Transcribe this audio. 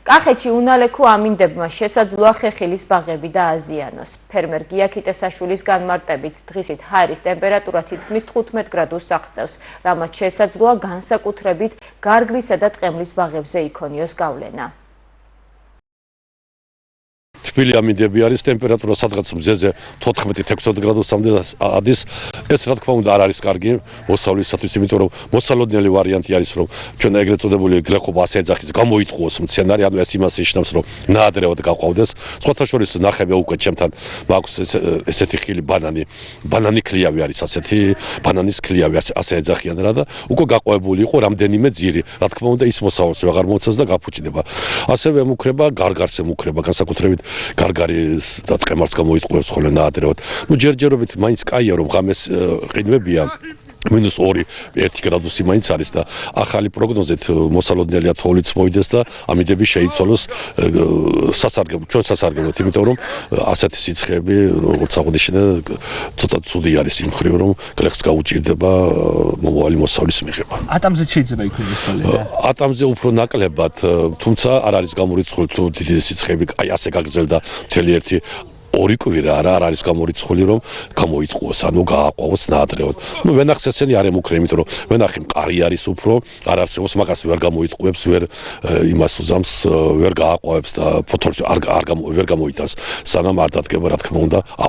კახეთში უნალექო ამინდებმა შესაძლოა ხეხილის ბაღები დააზიანოს. ფერმერ გია ქიტესაშვილის განმარტებით დღისით ჰაერის ტემპერატურა თითქმის 15 გრადუსს აღწევს, რამაც შესაძლოა განსაკუთრებით გარგლისა და ტყემლის ბაღებზე იქონიოს გავლენა. თბილი ამინდები არის, ტემპერატურა სადღაც მზეზე 14-16 გრადუსამდე ადის. ეს რა თქმა უნდა არ არის კარგი მოსავლისათვის, იმიტომ რომ მოსალოდნელი ვარიანტი არის, რომ ჩვენ ეგრეთ წოდებული გლეხობა ასე ეძახის გამოიტყუოს მცენარე, ანუ ეს იმას ნიშნავს, რომ ნაადრევად გაყვავდეს. სხვათა შორის ნახებია უკვე ჩემთან მაქვს ესეთი ხილი ბანანი ქლიავი არის, ასეთი ბანანის ქლიავი ასე ეძახიან რა და უკვე გაყვავებული იყო რამდენიმე ძირი. რა თქმა უნდა ის მოსავალს ვეღარ მოცავს და გაფუჭდება. ასევე ემუქრება გარგარს ემუქრება განსაკუთრებით გარგარის და ტყემარს გამოიტყუებს ხოლმე ნაადრევად. ჯერჯერობით მაინც კაია რომ ღამეს ყინვებია -2-1 გრადუსი მაინც არის და ახალი პროგნოზით მოსალოდნელია თოვლიც მოვიდეს და ამინდები შეიცვალოს ჩვენ სასარგებლოდ, იმიტომ რომ ასეთი სიცხეები როგორც აღნიშნე ცოტა ცუდი არის იმ მხრივ რომ გლეხს გაუჭირდება მომავალი მოსავლის მიღება. ატამზე შეიძლება იქნების ხოლმე. ატამზე უფრო ნაკლებად, თუმცა არ არის გამორიცხული თუ დიდი სიცხეები აი ასე გაგრძელდა მთელი ერთი 2 კვირა არ არის გამორიცხული რომ გამოიტყუოს, ანუ გააყვავოს ნაადრევად. ვენახს ესენი არ ემუქრე, იმიტომ რომ ვენახი მყარი არის უფრო, არ არსებობს, მაგას ვერ გამოიტყუებს, ვერ იმას უზამს, ვერ გააყვავებს და ფოთოლს ვერ გამოიტანს, სანამ არ დადგება, რა თქმა უნდა,